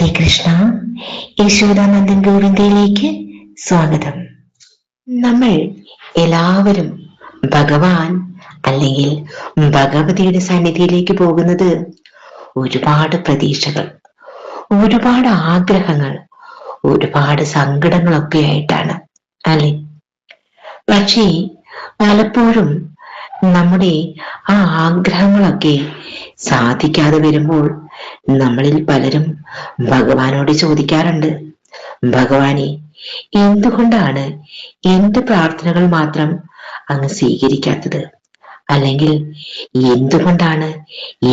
രാധേ കൃഷ്ണ. യശോദാനന്ദൻ ഗോവിന്ദയിലേക്ക് സ്വാഗതം. നമ്മൾ എല്ലാവരും ഭഗവാൻ അല്ലെങ്കിൽ ഭഗവതിയുടെ സന്നിധിയിലേക്ക് പോകുന്നത് ഒരുപാട് പ്രതീക്ഷകൾ, ഒരുപാട് ആഗ്രഹങ്ങൾ, ഒരുപാട് സങ്കടങ്ങളൊക്കെ ആയിട്ടാണ് അല്ലെ? പക്ഷേ പലപ്പോഴും നമ്മുടെ ആ ആഗ്രഹങ്ങളൊക്കെ സാധിക്കാതെ വരുമ്പോൾ നമ്മളിൽ പലരും ഭഗവാനോട് ചോദിക്കാറുണ്ട്, ഭഗവാനെ, എന്തുകൊണ്ടാണ് എന്റെ പ്രാർത്ഥനകൾ മാത്രം അങ്ങ് സ്വീകരിക്കാത്തത്? അല്ലെങ്കിൽ എന്തുകൊണ്ടാണ്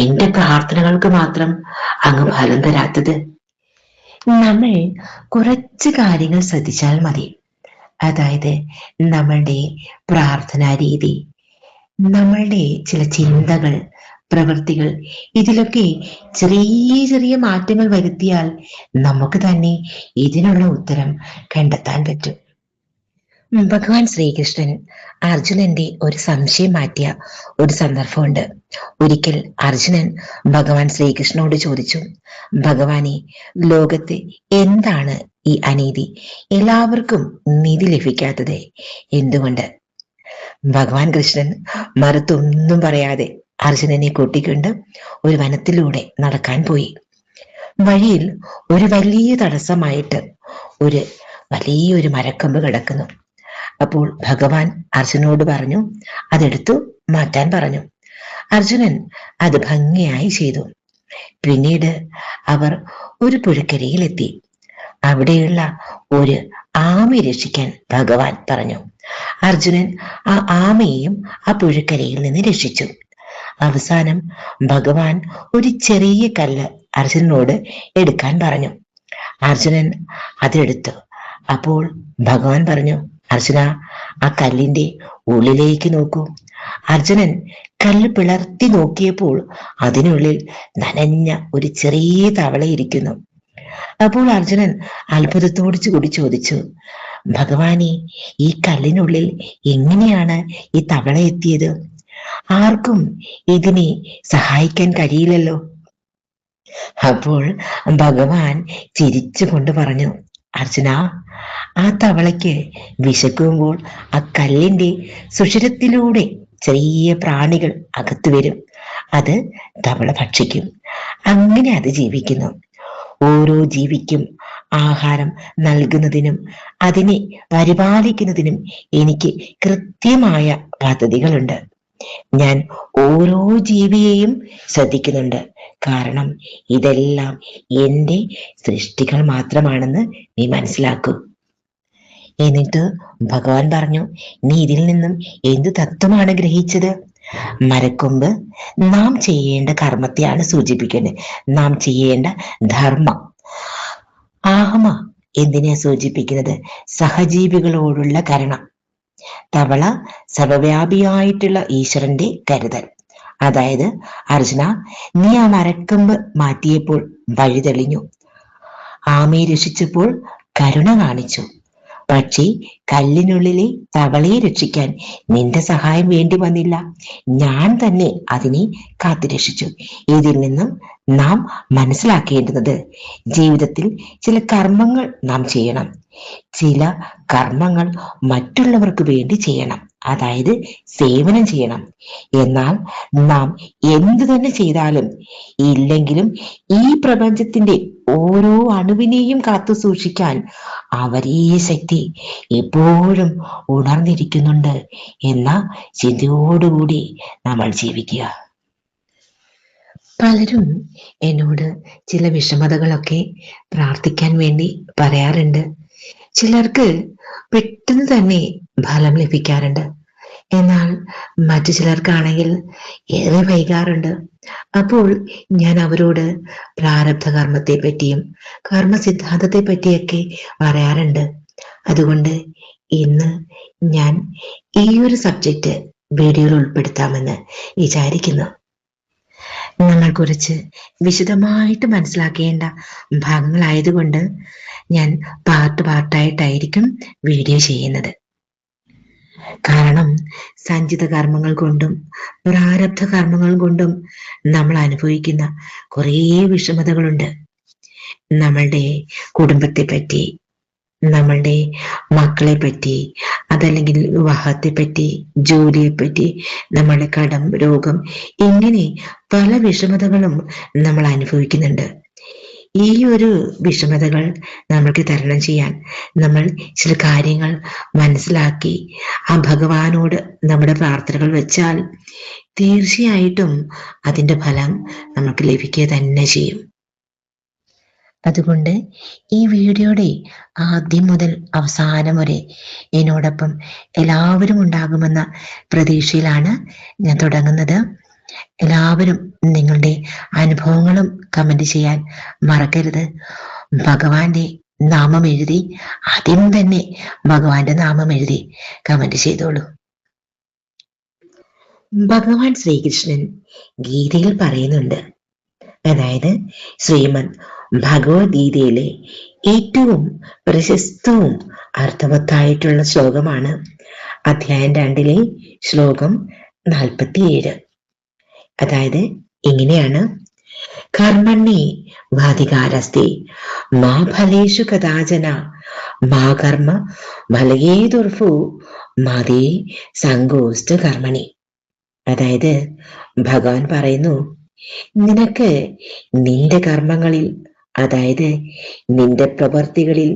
എന്റെ പ്രാർത്ഥനകൾക്ക് മാത്രം അങ്ങ് ഫലം തരാത്തത്? നമ്മൾ കുറച്ച് കാര്യങ്ങൾ ശ്രദ്ധിച്ചാൽ മതി. അതായത് നമ്മളുടെ പ്രാർത്ഥനാ രീതി, നമ്മളുടെ ചില ചിന്തകൾ, പ്രവൃത്തികൾ, ഇതിലൊക്കെ ചെറിയ ചെറിയ മാറ്റങ്ങൾ വരുത്തിയാൽ നമുക്ക് തന്നെ ഇതിനുള്ള ഉത്തരം കണ്ടെത്താൻ പറ്റും. ഭഗവാൻ ശ്രീകൃഷ്ണൻ അർജുനന്റെ ഒരു സംശയം മാറ്റിയ ഒരു സന്ദർഭമുണ്ട്. ഒരിക്കൽ അർജുനൻ ഭഗവാൻ ശ്രീകൃഷ്ണനോട് ചോദിച്ചു, ഭഗവാനെ, ലോകത്ത് എന്താണ് ഈ അനീതി? എല്ലാവർക്കും നീതി ലഭിക്കാത്തത് എന്തുകൊണ്ട്? ഭഗവാൻ കൃഷ്ണൻ മറുത്തൊന്നും പറയാതെ അർജുനനെ കൂട്ടിക്കൊണ്ട് ഒരു വനത്തിലൂടെ നടക്കാൻ പോയി. വഴിയിൽ ഒരു വലിയ തടസ്സമായിട്ട് ഒരു വലിയൊരു മരക്കൊമ്പ് കിടക്കുന്നു. അപ്പോൾ ഭഗവാൻ അർജുനോട് പറഞ്ഞു, അതെടുത്തു മാറ്റാൻ പറഞ്ഞു. അർജുനൻ അത് ഭംഗിയായി ചെയ്തു. പിന്നീട് അവർ ഒരു പുഴക്കരയിലെത്തി. അവിടെയുള്ള ഒരു ആമയെ രക്ഷിക്കാൻ ഭഗവാൻ പറഞ്ഞു. അർജുനൻ ആ ആമയെയും ആ പുഴക്കരയിൽ നിന്ന് രക്ഷിച്ചു. അവസാനം ഭഗവാൻ ഒരു ചെറിയ കല്ല് അർജുനനോട് എടുക്കാൻ പറഞ്ഞു. അർജുനൻ അതെടുത്തു. അപ്പോൾ ഭഗവാൻ പറഞ്ഞു, അർജുന, ആ കല്ലിന്റെ ഉള്ളിലേക്ക് നോക്കൂ. അർജുനൻ കല്ല് പിളർത്തി നോക്കിയപ്പോൾ അതിനുള്ളിൽ നനഞ്ഞ ഒരു ചെറിയ തവള ഇരിക്കുന്നു. അപ്പോൾ അർജുനൻ അത്ഭുതത്തോടു കൂടി ചോദിച്ചു, ഭഗവാനെ, ഈ കല്ലിനുള്ളിൽ എങ്ങനെയാണ് ഈ തവള എത്തിയത്? ആർക്കും ഇതിനെ സഹായിക്കാൻ കഴിയില്ലല്ലോ. അപ്പോൾ ഭഗവാൻ ചിരിച്ചുകൊണ്ട് പറഞ്ഞു, അർജുന, ആ തവളയ്ക്ക് വിശക്കുമ്പോൾ ആ കല്ലിന്റെ സുഷിരത്തിലൂടെ ചെറിയ പ്രാണികൾ അകത്തു വരും. അത് തവള ഭക്ഷിക്കും. അങ്ങനെ അത് ജീവിക്കുന്നു. ഓരോ ജീവിക്കും ആഹാരം നൽകുന്നതിനും അതിനെ പരിപാലിക്കുന്നതിനും എനിക്ക് കൃത്യമായ പദ്ധതികളുണ്ട്. ഞാൻ ഓരോ ജീവിയെയും ശ്രദ്ധിക്കുന്നുണ്ട്. കാരണം ഇതെല്ലാം എൻ്റെ സൃഷ്ടികൾ മാത്രമാണെന്ന് നീ മനസ്സിലാക്കൂ. എന്നിട്ട് ഭഗവാൻ പറഞ്ഞു, നീ ഇതിൽ നിന്നും എന്ത് തത്വമാണ് ഗ്രഹിച്ചത്? മരക്കൊമ്പ് നാം ചെയ്യേണ്ട കർമ്മത്തെയാണ് സൂചിപ്പിക്കുന്നത്, നാം ചെയ്യേണ്ട ധർമ്മം. ആമ എന്തിനെ സൂചിപ്പിക്കുന്നത്? സഹജീവികളോടുള്ള കരുണ. തവള സർവവ്യാപിയായിട്ടുള്ള ഈശ്വരന്റെ കരുതൽ. അതായത് അർജുന, നീ ആ മരക്കൊമ്പ് മാറ്റിയപ്പോൾ വഴി തെളിഞ്ഞു, ആമയെ രക്ഷിച്ചപ്പോൾ കരുണ കാണിച്ചു. പക്ഷേ കല്ലിനുള്ളിലെ തവളയെ രക്ഷിക്കാൻ നിന്റെ സഹായം വേണ്ടി വന്നില്ല. ഞാൻ തന്നെ അതിനെ കാത്തുരക്ഷിച്ചു. ഇതിൽ നിന്നും നാം മനസ്സിലാക്കേണ്ടുന്നത്, ജീവിതത്തിൽ ചില കർമ്മങ്ങൾ നാം ചെയ്യണം. ചില കർമ്മങ്ങൾ മറ്റുള്ളവർക്ക് വേണ്ടി ചെയ്യണം, അതായത് സേവനം ചെയ്യണം. എന്നാൽ നാം എന്തു തന്നെ ചെയ്താലും ഇല്ലെങ്കിലും ഈ പ്രപഞ്ചത്തിന്റെ ഓരോ അണുവിനെയും കാത്തു സൂക്ഷിക്കാൻ അവരേ ശക്തി എപ്പോഴും ഉണർന്നിരിക്കുന്നുണ്ട് എന്ന ചിന്തയോടുകൂടി നമ്മൾ ജീവിക്കുക. പലരും എന്നോട് ചില വിഷമതകളൊക്കെ പ്രാർത്ഥിക്കാൻ വേണ്ടി പറയാറുണ്ട്. ചിലർക്ക് പെട്ടെന്ന് തന്നെ ഫലം ലഭിക്കാറുണ്ട്. എന്നാൽ മറ്റു ചിലർക്കാണെങ്കിൽ ഏറെ വൈകാറുണ്ട്. അപ്പോൾ ഞാൻ അവരോട് പ്രാരബ്ധ കർമ്മത്തെ പറ്റിയും കർമ്മസിദ്ധാന്തത്തെ പറ്റിയൊക്കെ പറയാറുണ്ട്. അതുകൊണ്ട് ഇന്ന് ഞാൻ ഈ ഒരു സബ്ജക്റ്റ് വീഡിയോയിൽ ഉൾപ്പെടുത്താമെന്ന് വിചാരിക്കുന്നു. നമ്മൾ കുറച്ച് വിശദമായിട്ട് മനസ്സിലാക്കേണ്ട ഭാഗങ്ങളായതുകൊണ്ട് ഞാൻ പാർട്ടായിട്ടായിരിക്കും വീഡിയോ ചെയ്യുന്നത്. കാരണം സഞ്ചിത കർമ്മങ്ങൾ കൊണ്ടും പ്രാരബ്ധ കർമ്മങ്ങൾ കൊണ്ടും നമ്മൾ അനുഭവിക്കുന്ന കുറേ വിഷമതകളുണ്ട്. നമ്മളുടെ കുടുംബത്തെ പറ്റി, നമ്മളുടെ മക്കളെ പറ്റി, അതല്ലെങ്കിൽ വിവാഹത്തെ പറ്റി, ജോലിയെ പറ്റി, നമ്മളുടെ കടം, രോഗം, ഇങ്ങനെ പല വിഷമതകളും നമ്മൾ അനുഭവിക്കുന്നുണ്ട്. ഈ ഒരു വിഷമതകൾ നമ്മൾക്ക് തരണം ചെയ്യാൻ നമ്മൾ ചില കാര്യങ്ങൾ മനസ്സിലാക്കി ആ ഭഗവാനോട് നമ്മുടെ പ്രാർത്ഥനകൾ വെച്ചാൽ തീർച്ചയായിട്ടും അതിൻ്റെ ഫലം നമുക്ക് ലഭിക്കുക തന്നെ ചെയ്യും. അതുകൊണ്ട് ഈ വീഡിയോയുടെ ആദ്യം മുതൽ അവസാനം വരെ എന്നോടൊപ്പം എല്ലാവരും ഉണ്ടാകുമെന്ന പ്രതീക്ഷയിലാണ് ഞാൻ തുടങ്ങുന്നത്. എല്ലാവരും നിങ്ങളുടെ അനുഭവങ്ങളും കമന്റ് ചെയ്യാൻ മറക്കരുത്. ഭഗവാന്റെ നാമം എഴുതി, ആദ്യം തന്നെ ഭഗവാന്റെ നാമം എഴുതി കമന്റ് ചെയ്തോളൂ. ഭഗവാൻ ശ്രീകൃഷ്ണൻ ഗീതയിൽ പറയുന്നുണ്ട്, അതായത് ശ്രീമദ് ഭഗവത്ഗീതയിലെ ഏറ്റവും പ്രശസ്തവും അർത്ഥവത്തായിട്ടുള്ള ശ്ലോകമാണ് അധ്യായം 2 ശ്ലോകം 47. അതായത് ഇങ്ങനെയാണ്: കർമ്മണ്യേ വാധികാരസ്തി മാ ഫലേഷു കദാചന മാ കർമ്മ ഫലേതുർഭൂ മാതേ സങ്കോസ്ത കർമ്മണി. അതായത് ഭഗവാൻ പറയുന്നു, നിനക്ക് നിന്റെ കർമ്മങ്ങളിൽ, അതായത് നിന്റെ പ്രവൃത്തികളിൽ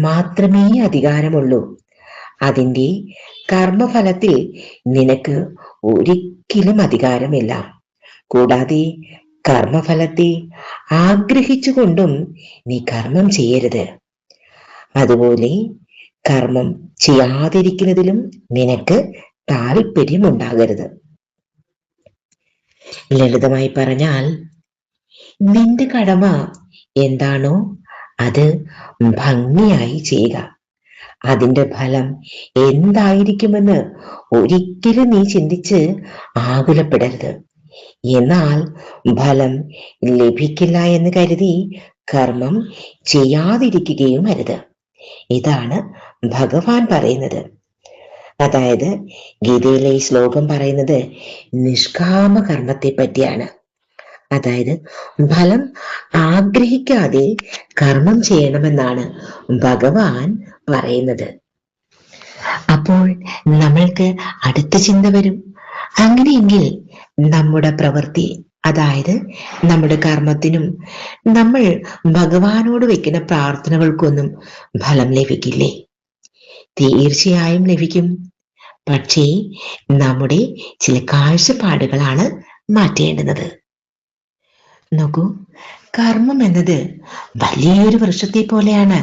മാത്രമേ അധികാരമുള്ളൂ. അതിൻ്റെ കർമ്മഫലത്തിൽ നിനക്ക് ഒരിക്കലും അധികാരമില്ല. കൂടാതെ കർമ്മഫലത്തെ ആഗ്രഹിച്ചുകൊണ്ടും നീ കർമ്മം ചെയ്യരുത്. അതുപോലെ കർമ്മം ചെയ്യാതിരിക്കുന്നതിലും നിനക്ക് താല്പര്യമുണ്ടാകരുത്. ലളിതമായി പറഞ്ഞാൽ, നിന്റെ കടമ എന്താണോ അത് ഭംഗിയായി ചെയ്യുക. അതിൻ്റെ ഫലം എന്തായിരിക്കുമെന്ന് ഒരിക്കലും നീ ചിന്തിച്ച് ആകുലപ്പെടരുത്. എന്നാൽ ഫലം ലഭിക്കില്ല എന്ന് കരുതി കർമ്മം ചെയ്യാതിരിക്കുകയും അരുത്. ഇതാണ് ഭഗവാൻ പറയുന്നത്. അതായത് ഗീതയിലെ ഈ ശ്ലോകം പറയുന്നത് നിഷ്കാമ കർമ്മത്തെ പറ്റിയാണ്. അതായത് ഫലം ആഗ്രഹിക്കാതെ കർമ്മം ചെയ്യണമെന്നാണ് ഭഗവാൻ പറയുന്നത്. അപ്പോൾ നമ്മൾക്ക് അടുത്ത ചിന്ത വരും, അങ്ങനെയെങ്കിൽ നമ്മുടെ പ്രവൃത്തി, അതായത് നമ്മുടെ കർമ്മത്തിനും നമ്മൾ ഭഗവാനോട് വെക്കുന്ന പ്രാർത്ഥനകൾക്കൊന്നും ഫലം ലഭിക്കില്ലേ? തീർച്ചയായും ലഭിക്കും. പക്ഷേ നമ്മുടെ ചില കാഴ്ചപ്പാടുകളാണ് മാറ്റേണ്ടുന്നത്. നോക്കൂ, കർമ്മം എന്നത് വലിയൊരു വൃക്ഷത്തെ പോലെയാണ്.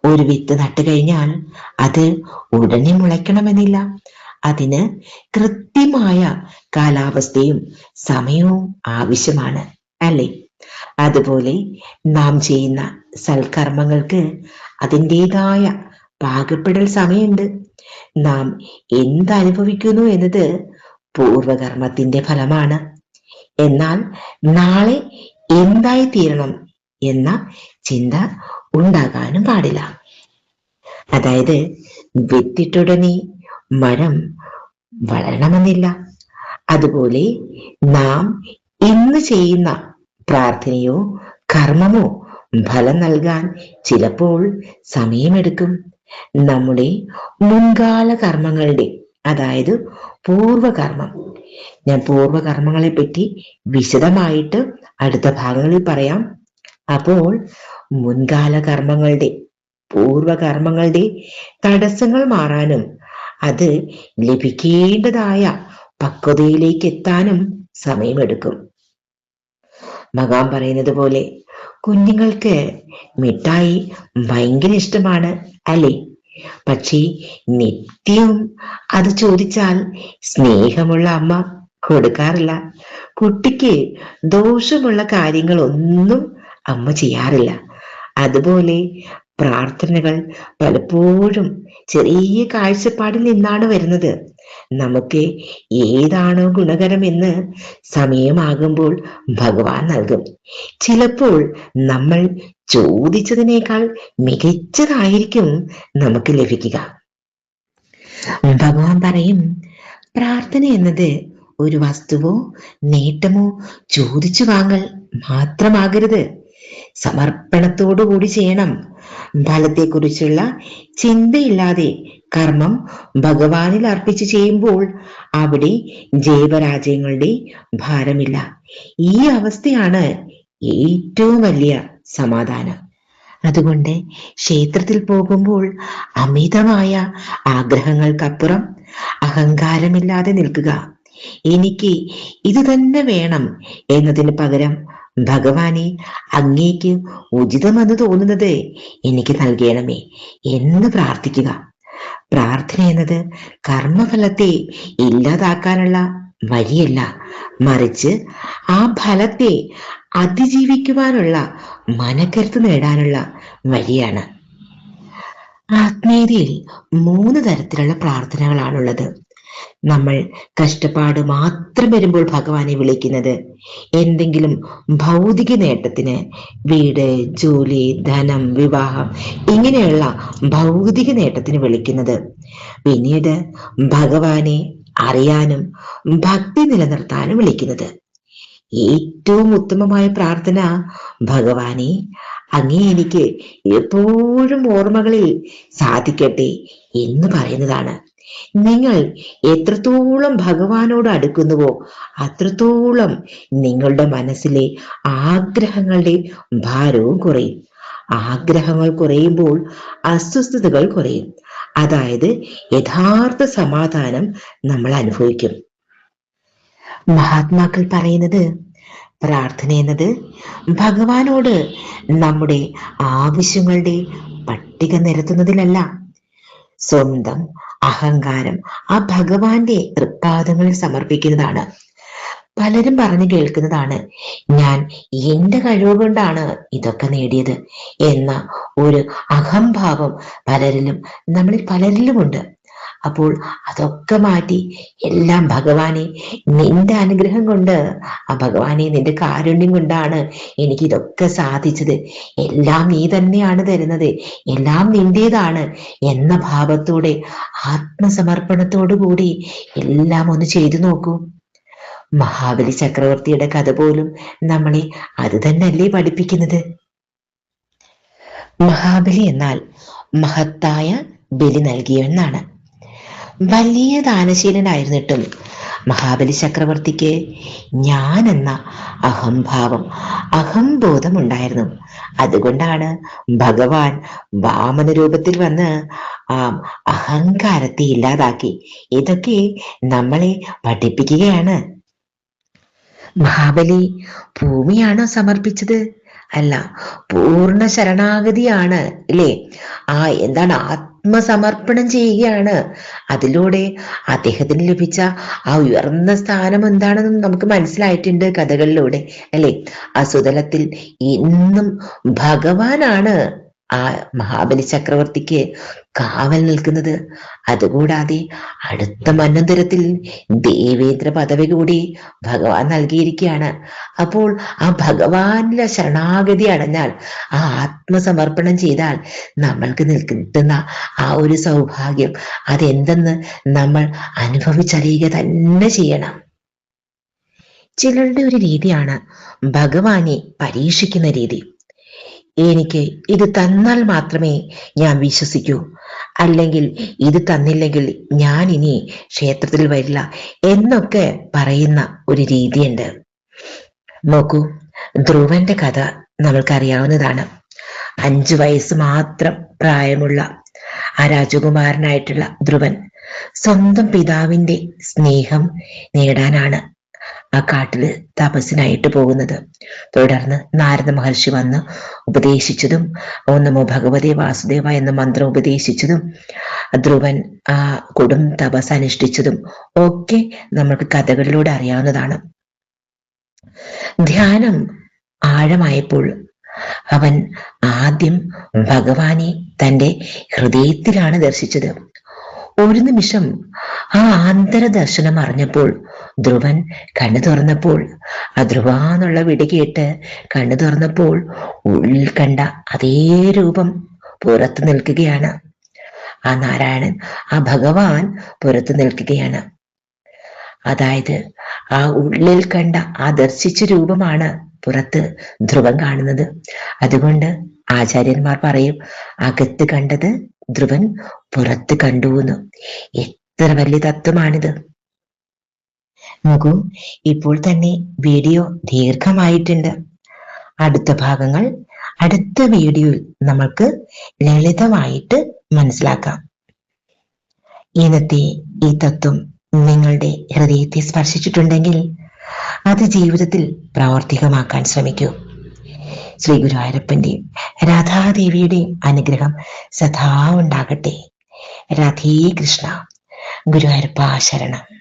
ഒരു വിത്ത് നട്ടു കഴിഞ്ഞാൽ അത് ഉടനെ മുളയ്ക്കണമെന്നില്ല. അതിന് കൃത്യമായ കാലാവസ്ഥയും സമയവും ആവശ്യമാണ്, അല്ലേ? അതുപോലെ നാം ചെയ്യുന്ന സൽക്കർമ്മങ്ങൾക്ക് അതിൻ്റെതായ പാകപ്പെടൽ സമയമുണ്ട്. നാം എന്തനുഭവിക്കുന്നു എന്നത് പൂർവകർമ്മത്തിന്റെ ഫലമാണ്. എന്നാൽ നാളെ എന്തായി തീരണം എന്ന ചിന്ത ഉണ്ടാകാനും പാടില്ല. അതായത് വിത്തിട്ടുടനെ മരം വളരണമെന്നില്ല. അതുപോലെ നാം ഇന്ന് ചെയ്യുന്ന പ്രാർത്ഥനയോ കർമ്മമോ ഫലം നൽകാൻ ചിലപ്പോൾ സമയമെടുക്കും. നമ്മുടെ മുൻകാല കർമ്മങ്ങളുടെ, അതായത് പൂർവകർമ്മം, ഞാൻ പൂർവകർമ്മങ്ങളെ പറ്റി വിശദമായിട്ട് അടുത്ത ഭാഗങ്ങളിൽ പറയാം. അപ്പോൾ മുൻകാല കർമ്മങ്ങളുടെ, പൂർവകർമ്മങ്ങളുടെ തടസ്സങ്ങൾ മാറാനും അത് ലഭിക്കേണ്ടതായ പക്വതയിലേക്ക് എത്താനും സമയമെടുക്കും. ഭഗവാൻ പറയുന്നത് പോലെ കുഞ്ഞുങ്ങൾക്ക് മിഠായി ഭയങ്കര ഇഷ്ടമാണ്, അല്ലേ? പക്ഷേ നിത്യവും അത് ചോദിച്ചാൽ സ്നേഹമുള്ള അമ്മ കൊടുക്കാറില്ല. കുട്ടിക്ക് ദോഷമുള്ള കാര്യങ്ങളൊന്നും അമ്മ ചെയ്യാറില്ല. അതുപോലെ പ്രാർത്ഥനകൾ പലപ്പോഴും ചെറിയ കാഴ്ചപ്പാടിൽ നിന്നാണ് വരുന്നത്. നമുക്ക് ഏതാണോ ഗുണകരമെന്ന് സമയമാകുമ്പോൾ ഭഗവാൻ നൽകും. ചിലപ്പോൾ നമ്മൾ ചോദിച്ചതിനേക്കാൾ മികച്ചതായിരിക്കും നമുക്ക് ലഭിക്കുക. ഭഗവാൻ പറയും, പ്രാർത്ഥന എന്നത് ഒരു വസ്തുവോ നേട്ടമോ ചോദിച്ചു വാങ്ങൽ മാത്രമാകരുത്. സമർപ്പണത്തോടുകൂടി ചെയ്യണം. ഫലത്തെക്കുറിച്ചുള്ള ചിന്തയില്ലാതെ കർമ്മം ഭഗവാനിൽ അർപ്പിച്ച് ചെയ്യുമ്പോൾ അവിടെ ജൈവരാജ്യങ്ങളുടെ ഭാരമില്ല. ഈ അവസ്ഥയാണ് ഏറ്റവും വലിയ സമാധാനം. അതുകൊണ്ട് ക്ഷേത്രത്തിൽ പോകുമ്പോൾ അമിതമായ ആഗ്രഹങ്ങൾക്കപ്പുറം അഹങ്കാരമില്ലാതെ നിൽക്കുക. എനിക്ക് ഇത് തന്നെ വേണം എന്നതിന് പകരം ഭഗവാനെ, അങ്ങേക്ക് ഉചിതമെന്ന് തോന്നുന്നത് എനിക്ക് നൽകണമേ എന്ന് പ്രാർത്ഥിക്കുക. പ്രാർത്ഥന എന്നത് കർമ്മഫലത്തെ ഇല്ലാതാക്കാനുള്ള വഴിയല്ല, മറിച്ച് ആ ഫലത്തെ അതിജീവിക്കുവാനുള്ള മനക്കരുത്ത് നേടാനുള്ള വഴിയാണ്. ആത്മീയതയിൽ 3 തരത്തിലുള്ള പ്രാർത്ഥനകളാണുള്ളത്. നമ്മൾ കഷ്ടപ്പാട് മാത്രം വരുമ്പോൾ ഭഗവാനെ വിളിക്കുന്നത്, എന്തെങ്കിലും ഭൗതിക നേട്ടത്തിന്, വീട്, ജോലി, ധനം, വിവാഹം, ഇങ്ങനെയുള്ള ഭൗതിക നേട്ടത്തിന് വിളിക്കുന്നത്. പിന്നീട് ഭഗവാനെ അറിയാനും ഭക്തി നിലനിർത്താനും വിളിക്കുന്നത്. ഏറ്റവും ഉത്തമമായ പ്രാർത്ഥന, ഭഗവാനെ, അങ്ങേ എനിക്ക് എപ്പോഴും ഓർമ്മകളിൽ സാധിക്കട്ടെ എന്ന് പറയുന്നതാണ്. നിങ്ങൾ എത്രത്തോളം ഭഗവാനോട് അടുക്കുന്നുവോ അത്രത്തോളം നിങ്ങളുടെ മനസ്സിലെ ആഗ്രഹങ്ങളുടെ ഭാരവും കുറയും. ആഗ്രഹങ്ങൾ കുറയുമ്പോൾ അസ്വസ്ഥതകൾ കുറയും. അതായത് യഥാർത്ഥ സമാധാനം നമ്മൾ അനുഭവിക്കും. മഹാത്മാക്കൾ പറയുന്നത്, പ്രാർത്ഥന എന്നത് ഭഗവാനോട് നമ്മുടെ ആവശ്യങ്ങളുടെ പട്ടിക നിരത്തുന്നതിലല്ല, സ്വന്തം അഹങ്കാരം ആ ഭഗവാന്റെ തൃപ്പാദങ്ങളിൽ സമർപ്പിക്കുന്നതാണ്. പലരും പറഞ്ഞു കേൾക്കുന്നതാണ്, ഞാൻ എന്റെ കഴിവ് കൊണ്ടാണ് ഇതൊക്കെ നേടിയത് എന്ന ഒരു അഹംഭാവം നമ്മളിൽ പലരിലും ഉണ്ട്. അപ്പോൾ അതൊക്കെ മാറ്റി എല്ലാം ഭഗവാനെ, നിന്റെ അനുഗ്രഹം കൊണ്ട്, ആ ഭഗവാനെ നിന്റെ കാരുണ്യം കൊണ്ടാണ് എനിക്ക് ഇതൊക്കെ സാധിച്ചത്, എല്ലാം നീ തന്നെയാണ് തരുന്നത്, എല്ലാം നിന്റേതാണ് എന്ന ഭാവത്തോടെ ആത്മസമർപ്പണത്തോടു കൂടി എല്ലാം ഒന്ന് ചെയ്തു നോക്കൂ. മഹാബലി ചക്രവർത്തിയുടെ കഥ പോലും നമ്മളെ അത് തന്നെയല്ലേ പഠിപ്പിക്കുന്നത്. മഹാബലി എന്നാൽ മഹത്തായ ബലി നൽകിയെന്നാണ്. വലിയ ദാനശീലനായിരുന്നിട്ടും മഹാബലി ചക്രവർത്തിക്ക് ഞാൻ എന്ന അഹംഭാവം, അഹംബോധം ഉണ്ടായിരുന്നു. അതുകൊണ്ടാണ് ഭഗവാൻ വാമന രൂപത്തിൽ വന്ന് ആ അഹങ്കാരത്തെ ഇല്ലാതാക്കി. ഇതൊക്കെ നമ്മളെ പഠിപ്പിക്കുകയാണ്. മഹാബലി ഭൂമിയാണോ സമർപ്പിച്ചത്? അല്ല, പൂർണ്ണ ശരണാഗതിയാണ് അല്ലേ? എന്താണ്, ആത്മസമർപ്പണം ചെയ്യുകയാണ്. അതിലൂടെ അദ്ദേഹത്തിന് ലഭിച്ച ആ ഉയർന്ന സ്ഥാനം എന്താണെന്ന് നമുക്ക് മനസ്സിലായിട്ടുണ്ട് കഥകളിലൂടെ അല്ലേ? ആ സുതലത്തിൽ ഇന്നും ഭഗവാനാണ് ആ മഹാബലി ചക്രവർത്തിക്ക് കാവൽ നിൽക്കുന്നത്. അതുകൂടാതെ അടുത്ത മന്വന്തരത്തിൽ ദേവേന്ദ്ര പദവി കൂടി ഭഗവാൻ നൽകിയിരിക്കുകയാണ്. അപ്പോൾ ആ ഭഗവാനിലെ ശരണാഗതി അടഞ്ഞാൽ, ആ ആത്മസമർപ്പണം ചെയ്താൽ നമ്മൾക്ക് കിട്ടുന്ന ആ ഒരു സൗഭാഗ്യം അതെന്തെന്ന് നമ്മൾ അനുഭവിച്ചറിയുക തന്നെ ചെയ്യണം. ചിലരുടെ ഒരു രീതിയാണ് ഭഗവാനെ പരീക്ഷിക്കുന്ന രീതി. എനിക്ക് ഇത് തന്നാൽ മാത്രമേ ഞാൻ വിശ്വസിക്കൂ, അല്ലെങ്കിൽ ഇത് തന്നില്ലെങ്കിൽ ഞാൻ ഇനി ക്ഷേത്രത്തിൽ വരില്ല എന്നൊക്കെ പറയുന്ന ഒരു രീതിയുണ്ട്. നോക്കൂ, ധ്രുവന്റെ കഥ നമ്മൾക്കറിയാവുന്നതാണ്. 5 വയസ്സ് മാത്രം പ്രായമുള്ള ആ രാജകുമാരനായിട്ടുള്ള ധ്രുവൻ സ്വന്തം പിതാവിന്റെ സ്നേഹം നേടാനാണ് ആ കാട്ടില് തപസ്സിനായിട്ട് പോകുന്നത്. തുടർന്ന് നാരദ മഹർഷി വന്ന് ഉപദേശിച്ചതും, ഓം നമോ ഭഗവതേ വാസുദേവ എന്ന മന്ത്രം ഉപദേശിച്ചതും, ധ്രുവൻ ആ കൊടും തപസ് അനുഷ്ഠിച്ചതും ഒക്കെ നമുക്ക് കഥകളിലൂടെ അറിയാവുന്നതാണ്. ധ്യാനം ആഴമായപ്പോൾ അവൻ ആദ്യം ഭഗവാനെ തൻ്റെ ഹൃദയത്തിലാണ് ദർശിച്ചത്. ഒരു നിമിഷം ആ ആന്തരദർശനം അറിഞ്ഞപ്പോൾ ധ്രുവൻ കണ്ണു തുറന്നപ്പോൾ, ആ ധ്രുവ എന്നുള്ള വിളി കേട്ട് കണ്ണു തുറന്നപ്പോൾ ഉള്ളിൽ കണ്ട അതേ രൂപം പുറത്തു നിൽക്കുകയാണ്. ആ നാരായണൻ, ആ ഭഗവാൻ പുറത്തു നിൽക്കുകയാണ്. അതായത് ആ ഉള്ളിൽ കണ്ട ആ ദർശിച്ച രൂപമാണ് പുറത്ത് ധ്രുവം കാണുന്നത്. അതുകൊണ്ട് ആചാര്യന്മാർ പറയും, അകത്ത് കണ്ടത് ധ്രുവൻ പുറത്ത് കണ്ടുവെന്ന്. എത്ര വലിയ തത്വമാണിത്. നോക്കൂ, ഇപ്പോൾ തന്നെ വീഡിയോ ദീർഘമായിട്ടുണ്ട്. അടുത്ത ഭാഗങ്ങൾ അടുത്ത വീഡിയോയിൽ നമ്മൾക്ക് ലളിതമായിട്ട് മനസ്സിലാക്കാം. ഇന്നത്തെ ഈ തത്വം നിങ്ങളുടെ ഹൃദയത്തെ സ്പർശിച്ചിട്ടുണ്ടെങ്കിൽ അത് ജീവിതത്തിൽ പ്രാവർത്തികമാക്കാൻ ശ്രമിക്കൂ. ശ്രീ ഗുരുവായൂരപ്പന്റെയും രാധാദേവിയുടെയും അനുഗ്രഹം സദാ ഉണ്ടാകട്ടെ. രാധേ കൃഷ്ണ. ഗുരുവായൂരപ്പ ശരണം.